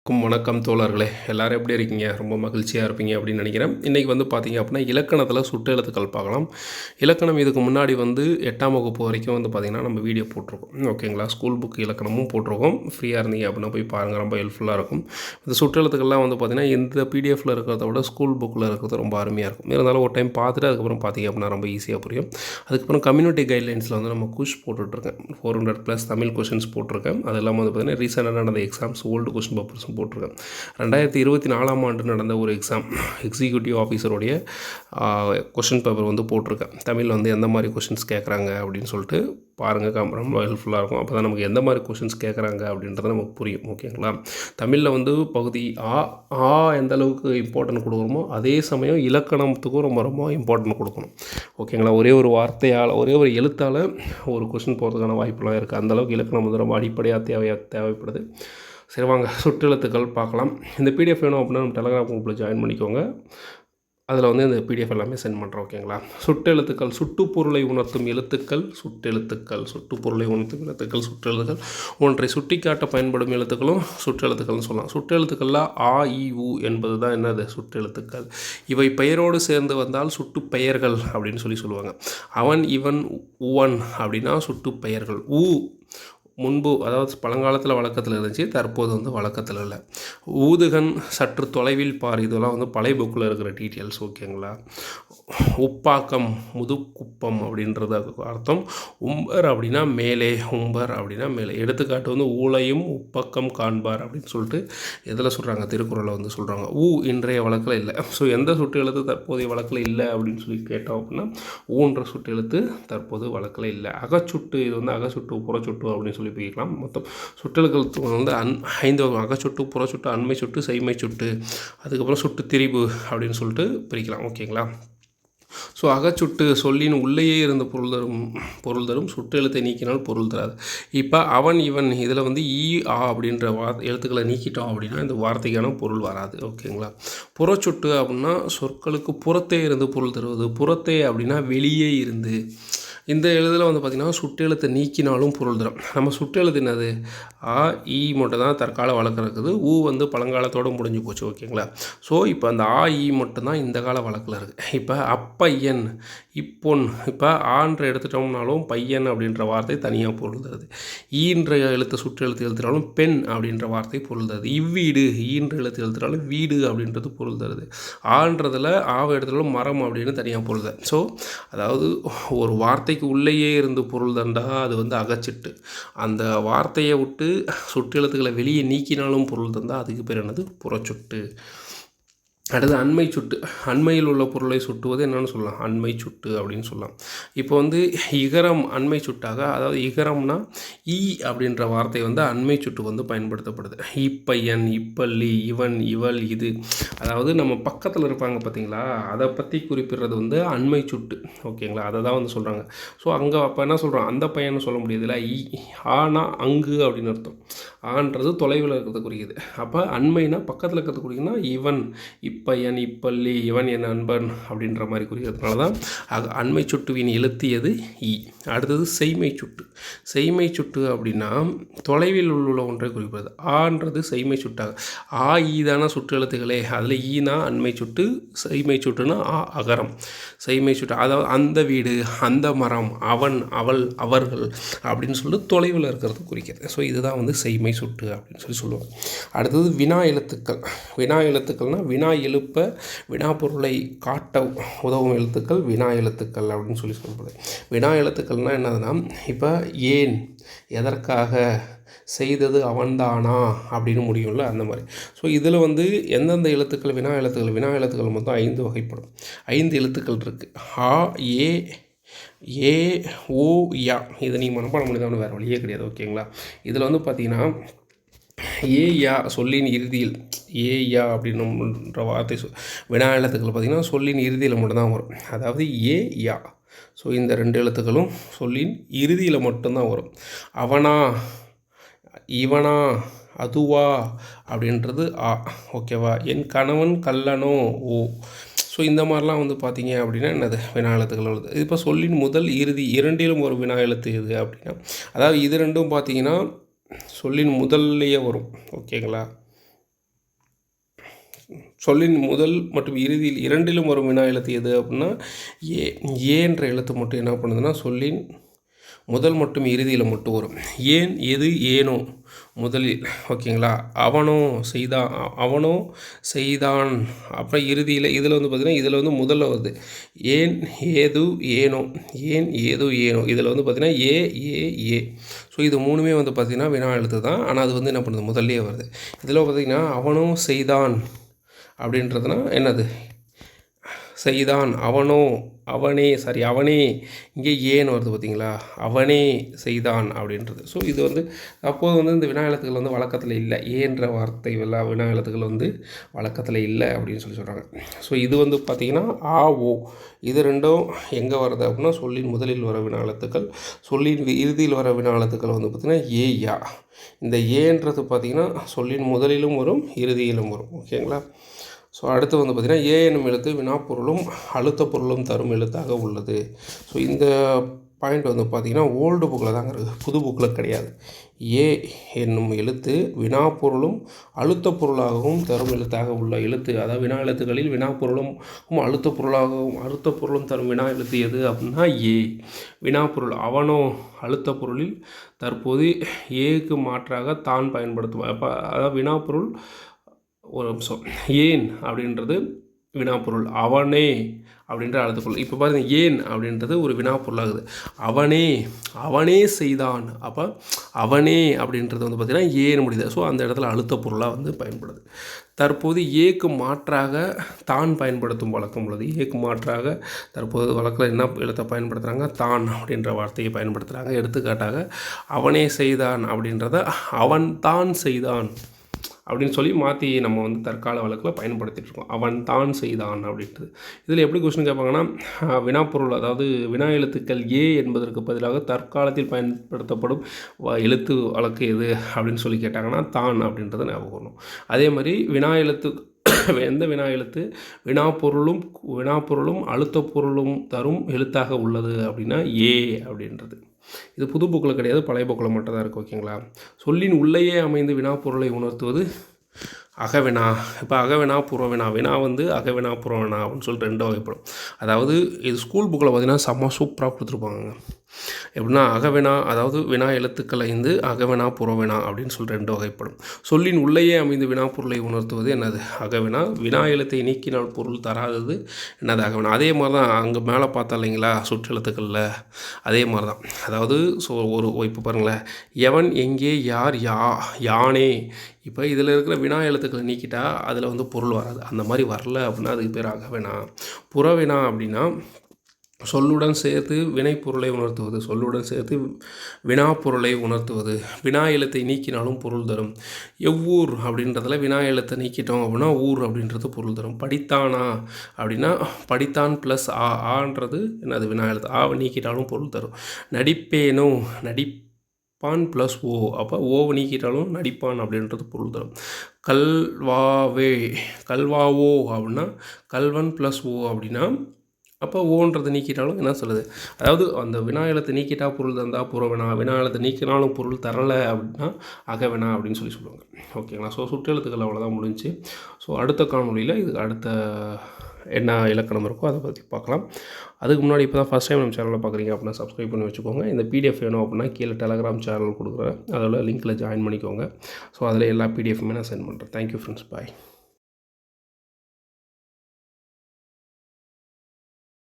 வணக்கம் தோழர்களே, எல்லாரும் எப்படி இருக்கீங்க? ரொம்ப மகிழ்ச்சியா இருப்பீங்க அப்படின்னு நினைக்கிறேன். இன்றைக்கி வந்து பார்த்தீங்க அப்படின்னா, இலக்கணத்தில சுட்டு எழுத்துக்கள் பார்க்கலாம். இலக்கணம் இதுக்கு முன்னாடி வந்து 8ஆம் வகுப்பு வரைக்கும் வந்து பார்த்திங்கன்னா, நம்ம வீடியோ போட்டிருக்கோம். ஓகேங்களா? ஸ்கூல் புக் இலக்கணமும் போட்டிருக்கோம். ஃப்ரீயாக இருந்தீங்க அப்படின்னா போய் பாருங்கள், ரொம்ப ஹெல்ப்ஃபுல்லாக இருக்கும். இந்த சுட்டு எழுத்துக்கள்லாம் வந்து பார்த்திங்கன்னா, இந்த பிடிஎஃப்பில் இருக்கிறத விட ஸ்கூல் புக்கில் இருக்கிறது ரொம்ப அருமையாக இருக்கும். இருந்தாலும் ஒரு டைம் பார்த்துட்டு அதுக்கப்புறம் பார்த்தீங்க அப்படின்னா ரொம்ப ஈஸியாக புரியும். அதுக்கப்புறம் கம்யூனிட்டி கைட்லைன்ஸில் வந்து நம்ம குஷ் போட்டுட்ருக்கேன். 400+ தமிழ் கொஷின்ஸ் போட்டிருக்கேன். அது இல்லாமல் வந்து பார்த்திங்கன்னா, ரீசெண்டாக நடந்த எக்ஸாம்ஸ் ஓல்டு கொஷின் பேப்பர்ஸும் போட்டிருக்கேன். 2024ஆம் ஆண்டு நடந்த ஒரு எக்ஸாம் எக்ஸிக்யூட்டிவ் ஆஃபீஸருடைய கொஷின் பேப்பர் வந்து போட்டிருக்கேன். தமிழில் வந்து எந்த மாதிரி கொஷின்ஸ் கேட்குறாங்க அப்படின்னு சொல்லிட்டு பாருங்கள், ரொம்ப ஹெல்ப்ஃபுல்லாக இருக்கும். அப்போ தான் நமக்கு எந்த மாதிரி கொஷின்ஸ் கேட்குறாங்க அப்படின்றது நமக்கு புரியும். ஓகேங்களா? தமிழில் வந்து பகுதி ஆ எந்த அளவுக்கு இம்பார்ட்டன்ட் கொடுக்குறோமோ அதே சமயம் இலக்கணத்துக்கும் ரொம்ப ரொம்ப இம்பார்ட்டன்ட் கொடுக்கணும். ஓகேங்களா? ஒரே ஒரு வார்த்தையால், ஒரே ஒரு எழுத்தால் ஒரு கொஷின் போகிறதுக்கான வாய்ப்புலாம் இருக்குது. அந்தளவுக்கு இலக்கணம் வந்து ரொம்ப அடிப்படையாக தேவைப்படுது. சரி, வாங்க சுற்றெழுத்துக்கள் பார்க்கலாம். இந்த பிடிஎஃப் வேணும் அப்படின்னா நம்ம டெலகிராம் குரூப்பில் ஜாயின் பண்ணிக்கோங்க. அதில் வந்து இந்த பிடிஎஃப் எல்லாமே சென்ட் பண்ணுறோம். ஓகேங்களா? சுட்டெழுத்துக்கள், சுட்டுப்பொருளை உணர்த்தும் எழுத்துக்கள் சுட்டெழுத்துக்கள். சுட்டுப்பொருளை உணர்த்தும் எழுத்துக்கள் சுற்றெழுத்துக்கள். ஒன்றை சுட்டிக்காட்ட பயன்படும் எழுத்துக்களும் சுற்றெழுத்துக்கள்னு சொல்லலாம். சுற்றெழுத்துக்களில் ஆ இ உ என்பது தான் என்னது? சுற்றெழுத்துக்கள். இவை பெயரோடு சேர்ந்து வந்தால் சுட்டு பெயர்கள் அப்படின்னு சொல்லுவாங்க. அவன், இவன், உவன் அப்படின்னா சுட்டு பெயர்கள். முன்பு, அதாவது பழங்காலத்தில் வழக்கத்தில் இருந்துச்சு, தற்போது வந்து வழக்கத்தில் இல்லை. ஊதுகன், சற்று தொலைவில் பார், இதெல்லாம் வந்து பழைய புக்கில் இருக்கிற டீட்டெயில்ஸ். ஓகேங்களா? உப்பாக்கம், முதுகுப்பம் அப்படின்றது அர்த்தம். உம்பர் அப்படின்னா மேலே, உம்பர் அப்படின்னா மேலே. எடுத்துக்காட்டு வந்து ஊழையும் உப்பக்கம் காண்பார் அப்படின்னு சொல்லிட்டு எதில் சொல்கிறாங்க? திருக்குறளை வந்து சொல்கிறாங்க. இன்றைய வழக்கில் இல்லை. ஸோ எந்த சுட்டு எழுத்து தற்போதைய வழக்கில் இல்லை அப்படின்னு சொல்லி கேட்டோம் அப்படின்னா ஊன்ற சுட்டு எழுத்து தற்போது வழக்கில் இல்லை. அகச்சுட்டு, இது வந்து அகச்சுட்டு புறச்சுட்டு அப்படின்னு சொல்லி பிரிக்கலாம். மொத்தம் சுட்டெழுத்துக்கள் வந்து 5 வகை. அகச்சுட்டு, புறச்சுட்டு, அண்மை சுட்டு, செய்மை சுட்டு, அதுக்கப்புறம் சுட்டு திரிபு அப்படின்னு சொல்லிட்டு பிரிக்கலாம். ஓகேங்களா? ஸோ அகச்சுட்டு சொல்லின் உள்ளேயே இருந்த பொருள் தரும் சுட்டு எழுத்தை நீக்கினால் பொருள் தராது. இப்போ அவன், இவன் இதில் வந்து அப்படின்ற எழுத்துக்களை நீக்கிட்டோம் அப்படின்னா இந்த வார்த்தைக்கான பொருள் வராது. ஓகேங்களா? புறச்சுட்டு அப்படின்னா சொற்களுக்கு புறத்தே இருந்து பொருள் தருவது. புறத்தே அப்படின்னா வெளியே இருந்து. இந்த எழுதில் வந்து பார்த்திங்கன்னா சுட்டெழுத்தை நீக்கினாலும் பொருள் தரும். நம்ம சுட்டெழுத்து என்னது? இ மட்டும் தான் தற்கால வழக்கு இருக்குது. வந்து பழங்காலத்தோடு முடிஞ்சு போச்சு. ஓகேங்களா? ஸோ இப்போ அந்த இ மட்டும்தான் இந்த கால வழக்கில் இருக்குது. இப்போ அப்பையன், இப்பொன், இப்போ ஆன்ற எடுத்துட்டோம்னாலும் பையன் அப்படின்ற வார்த்தை தனியாக பொருள் தருது. ஈன்ற எழுத்து சுற்றெழுத்து எழுத்துனாலும் பெண் அப்படின்ற வார்த்தை பொருள் தருது. இவ்வீடு, ஈன்ற எழுத்து எழுத்துனாலும் வீடு அப்படின்றது பொருள் தருது. ஆன்றதில் எடுத்துட்டாலும் மரம் அப்படின்னு தனியாக பொருள் தருது. ஸோ அதாவது ஒரு வார்த்தைக்கு உள்ளேயே இருந்து பொருள் தண்டா அது வந்து அகச்சிட்டு. அந்த வார்த்தையை விட்டு சுற்றெழுத்துக்களை வெளியே நீக்கினாலும் பொருள் தந்தால் அதுக்கு பேர் என்னது? புறச்சுட்டு. அடுத்து அண்மை சுட்டு. அண்மையில் உள்ள பொருளை சுட்டுவது என்னென்னு சொல்லலாம்? அண்மை சுட்டு அப்படின்னு சொல்லலாம். இப்போ வந்து இகரம் அண்மை சுட்டாக, அதாவது இகரம்னா அப்படின்ற வார்த்தை வந்து அண்மை சுட்டு வந்து பயன்படுத்தப்படுது. இப்பையன், இப்பள்ளி, இவன், இவள், இது, அதாவது நம்ம பக்கத்தில் இருப்பாங்க பார்த்தீங்களா, அதை பற்றி குறிப்பிடுறது வந்து அண்மை சுட்டு. ஓகேங்களா? அதை தான் வந்து சொல்கிறாங்க. ஸோ அங்கே அப்போ என்ன சொல்கிறோம்? அந்த பையன்னு சொல்ல முடியுதுல்ல. ஆனா அங்கு அப்படின்னு அர்த்தம். ஆன்றது தொலைவில் இருக்கிறது குறிக்குது. அப்போ அண்மைனா பக்கத்தில் இருக்கிறது குறிக்குதுன்னா இவன், இப்பையன், இப்பள்ளி, இவன் என் நண்பன் அப்படின்ற மாதிரி குறிக்கிறதுனால தான் அண்மை சுட்டுவின் எழுத்து எது? அடுத்தது செய்மை சுட்டு. செய்மை சுட்டு அப்படின்னா தொலைவில் உள்ள ஒன்றை குறிப்பது. ஆன்றது செய்மை சுட்டாக. தானே சுட்டு எழுத்துக்களே, அதில் ஈனா அண்மை சுட்டு, செய்மை சுட்டுனா அகரம். செய்மை சுட்டு அதாவது அந்த வீடு, அந்த மரம், அவன், அவள், அவர்கள் அப்படின்னு சொல்லிட்டு தொலைவில் இருக்கிறது குறிக்கிறது. ஸோ இதுதான் வந்து செய்மை சுட்டு அப்படின்னு சொல்லுவாங்க. அடுத்தது வினா எழுத்துக்கள். வினா எழுத்துக்கள்னால் வினா எழுப்ப, வினா பொருளை காட்ட உதவும் எழுத்துக்கள் வினா எழுத்துக்கள் அப்படின்னு சொல்கிறது. வினா எழுத்துக்கள்னால் என்னதுன்னா, இப்போ ஏன், எதற்காக, செய்தது அவன்தானா அப்படின்னு முடியும்ல, அந்த மாதிரி. ஸோ இதில் வந்து எந்தெந்த எழுத்துக்கள் வினா எழுத்துக்கள் மொத்தம் 5 வகைப்படும். 5 எழுத்துக்கள் இருக்குது. ஏ ஓ யா. இதை நீங்கள் மனப்பாடம் பண்ணி தான் வேறு வழியே கிடையாது. ஓகேங்களா? இதில் வந்து பார்த்திங்கன்னா யா சொல்லின் இறுதியில், யா அப்படின்ற வார்த்தை வினா எழுத்துக்கள் பார்த்திங்கன்னா சொல்லின் இறுதியில் மட்டும்தான் வரும். அதாவது யா. ஸோ இந்த 2 எழுத்துக்களும் சொல்லின் இறுதியில் மட்டும்தான் வரும். அவனா, இவனா, அதுவா அப்படின்றது ஓகேவா? என் கணவன் கல்லனோ ஸோ இந்த மாதிரிலாம் வந்து பார்த்திங்க அப்படின்னா என்னது? வினா எழுத்துக்கள் வருது. இப்போ சொல்லின் முதல் இறுதி இரண்டிலும் ஒரு வினா எழுத்து எது அப்படின்னா, அதாவது இது ரெண்டும் பார்த்திங்கன்னா சொல்லின் முதல்லையே வரும். ஓகேங்களா? சொல்லின் முதல் மற்றும் இறுதியில் இரண்டிலும் வரும் வினா எழுத்து எது அப்படின்னா ஏன்ற எழுத்து மட்டும் என்ன பண்ணுதுன்னா சொல்லின் முதல் மற்றும் இறுதியில் மட்டும் வரும். ஏன், எது, ஏனோ முதலில், ஓகேங்களா, அவனோ செய்தான். அப்புறம் இறுதியில் இதில் வந்து பார்த்திங்கன்னா இதில் வந்து முதல்ல வருது ஏன், ஏது, ஏனோ. ஏன், ஏது, ஏனோ இதில் வந்து பார்த்திங்கன்னா ஏ. ஸோ இது மூணுமே வந்து பார்த்திங்கன்னா வினா எழுத்து தான். ஆனால் அது வந்து என்ன பண்ணுது, முதல்லையே வருது. இதில் பார்த்திங்கன்னா அவனோ செய்தான் அப்படின்றதுனா என்னது, செய்தான், அவனே, இங்கே ஏன்னு வருது பார்த்திங்களா, அவனே செய்தான் அப்படின்றது. ஸோ இது வந்து அப்போது வந்து இந்த வினா எழுத்துக்கள் வந்து வழக்கத்தில் இல்லை, ஏன்ற வார்த்தை வினா எழுத்துக்கள் வந்து வழக்கத்தில் இல்லை அப்படின்னு சொல்கிறாங்க. ஸோ இது வந்து பார்த்திங்கன்னா ஓ இது ரெண்டும் எங்கே வருது அப்படின்னா சொல்லின் முதலில் வர வினா எழுத்துக்கள், சொல்லின் இறுதியில் வர வினா எழுத்துக்கள் வந்து பார்த்திங்கன்னா யா. இந்த ஏன்றது பார்த்திங்கன்னா சொல்லின் முதலிலும் வரும், இறுதியிலும் வரும். ஓகேங்களா. ஸோ அடுத்து வந்து பார்த்திங்கன்னா ஏ என்னும் எழுத்து வினாப்பொருளும் அழுத்த பொருளும் தரும் எழுத்தாக உள்ளது. ஸோ இந்த பாயிண்ட் வந்து பார்த்திங்கன்னா ஓல்டு புக்கில் தாங்க இருக்குது, புது புக்கில் கிடையாது. ஏ என்னும் எழுத்து வினாப்பொருளும் அழுத்த பொருளாகவும் தரும் எழுத்தாக உள்ள எழுத்து. அதாவது வினா எழுத்துக்களில் வினாப்பொருளும் அழுத்த பொருளும் தரும் வினா எழுத்து எது அப்படின்னா ஏ. வினாப்பொருள் அவனோ அழுத்த பொருளில் தற்போது ஏக்கு மாற்றாக தான் பயன்படுத்தும். அப்போ அதாவது வினாப்பொருள் ஒரு நிமிஷம், ஏன் அப்படின்றது வினாப்பொருள், அவனே அப்படின்ற அழுத்தப்பொருள். இப்போ பாருங்கள், ஏன் அப்படின்றது ஒரு வினாப்பொருளாகுது. அவனே செய்தான். அப்போ அவனே அப்படின்றது வந்து பார்த்திங்கன்னா ஏன்னு முடியுது. ஸோ அந்த இடத்துல அழுத்த பொருளாக வந்து பயன்படுது. தற்போது ஏக்கு மாற்றாக தான் பயன்படுத்தும் வழக்கம் உள்ளது. ஏக்கு மாற்றாக தற்போது வழக்கில் என்ன எழுத்தை பயன்படுத்துகிறாங்க, தான் அப்படின்ற வார்த்தையை பயன்படுத்துகிறாங்க. எடுத்துக்காட்டாக அவனே செய்தான் அப்படின்றத அவன் தான் செய்தான் அப்படின்னு சொல்லி மாற்றி நம்ம வந்து தற்கால வழக்கில் பயன்படுத்திகிட்ருக்கோம். அவன் தான் செய்தான் அப்படின்றது. இதில் எப்படி கொஸ்டின் கேட்பாங்கன்னா, வினாப்பொருள் அதாவது வினா எழுத்துக்கள் ஏ என்பதற்கு பதிலாக தற்காலத்தில் பயன்படுத்தப்படும் எழுத்து வழக்கு எது அப்படின்னு சொல்லி கேட்டாங்கன்னா தான் அப்படின்றத ஞாபகம் வரணும். அதே மாதிரி வினா எழுத்து எந்த வினா எழுத்து வினாப்பொருளும் அழுத்த பொருளும் தரும் எழுத்தாக உள்ளது அப்படின்னா ஏ அப்படின்றது. இது புது புக்கில் கிடையாது, பழைய புக்கில் மட்டும் தான் இருக்குது. ஓகேங்களா. சொல்லின் உள்ளேயே அமைந்து வினாப்பொருளை உணர்த்துவது அகவினா. இப்போ அகவினா புறவினா, வினா வந்து அகவினா புறவினா அப்படின்னு சொல்லிட்டு ரெண்டு வகைப்படும். அதாவது இது ஸ்கூல் புக்கில் பார்த்திங்கன்னா செம்ம சூப்பராக கொடுத்துருப்பாங்க. எப்படின்னா அகவினா அதாவது வினா எழுத்துக்கள் 5 அகவினா புறவினா அப்படின்னு சொல்லிட்டு ரெண்டு வகைப்படும். சொல்லின் உள்ளேயே அமைந்து வினாப்பொருளை உணர்த்துவது என்னது, அகவினா. வினா எழுத்தை நீக்கினால் பொருள் தராதது என்னது, அகவினா. அதே மாதிரி தான் அங்கே மேலே பார்த்தா இல்லைங்களா சுற்றெழுத்துக்களில், அதே மாதிரி தான். அதாவது இப்போ பாருங்களேன், எவன், எங்கே, யார், யானே. இப்போ இதில் இருக்கிற வினா எழுத்துக்களை நீக்கிட்டா அதில் வந்து பொருள் வராது. அந்த மாதிரி வரல அப்படின்னா அதுக்கு பேர் அகவினா. புறவினா அப்படின்னா சொல்லுடன் சேர்த்து வினைப்பொருளை உணர்த்துவது, சொல்லுடன் சேர்த்து வினாப்பொருளை உணர்த்துவது. வினா எழுத்தை நீக்கினாலும் பொருள் தரும். எவ்வூர் அப்படின்றதுல வினா எழுத்தை நீக்கிட்டோம் அப்படின்னா ஊர் அப்படின்றது பொருள் தரும். படித்தானா அப்படின்னா படித்தான் ப்ளஸ் ஆன்றது என்னது வினா எழுத்து, ஆவை நீக்கிட்டாலும் பொருள் தரும். நடிப்பேனோ நடிப்பான் ப்ளஸ் ஓ, அப்போ ஓவை நீக்கிட்டாலும் நடிப்பான் அப்படின்றது பொருள் தரும். கல்வாவோ அப்படின்னா கல்வன் ப்ளஸ் ஓ அப்படின்னா அப்போ ஓன்றது நீக்கிட்டாலும் என்ன சொல்லுது, அதாவது அந்த வினா எழுத்தை நீக்கிட்டா பொருள் தந்தால் புறவினா, வினா எழுத்தை நீக்கினாலும் பொருள் தரலை அப்படின்னா அகவினா அப்படின்னு சொல்லுவாங்க. ஓகேங்களா. ஸோ சுற்றெழுத்துக்கள் அவ்வளோதான் முடிஞ்சு. ஸோ அடுத்த காணொலியில் இதுக்கு அடுத்த என்ன இலக்கணம் இருக்கோ அதை பற்றி பார்க்கலாம். அதுக்கு முன்னாடி இப்போ தான் ஃபஸ்ட் டைம் நம்ம சேனலில் பார்க்குறீங்க அப்படின்னா சப்ஸ்கிரைப் பண்ணி வச்சுக்கோங்க. இந்த பிடிஎஃப் வேணும் அப்படின்னா கீழே டெலகிராம் சேனல் கொடுக்குறேன், அதோட லிங்க்கில் ஜாயின் பண்ணிக்கோங்க. ஸோ அதில் எல்லா பிடிஎஃப்மே நான் சென்ட் பண்ணுறேன். தேங்க்யூ ஃப்ரெண்ட்ஸ், பாய்.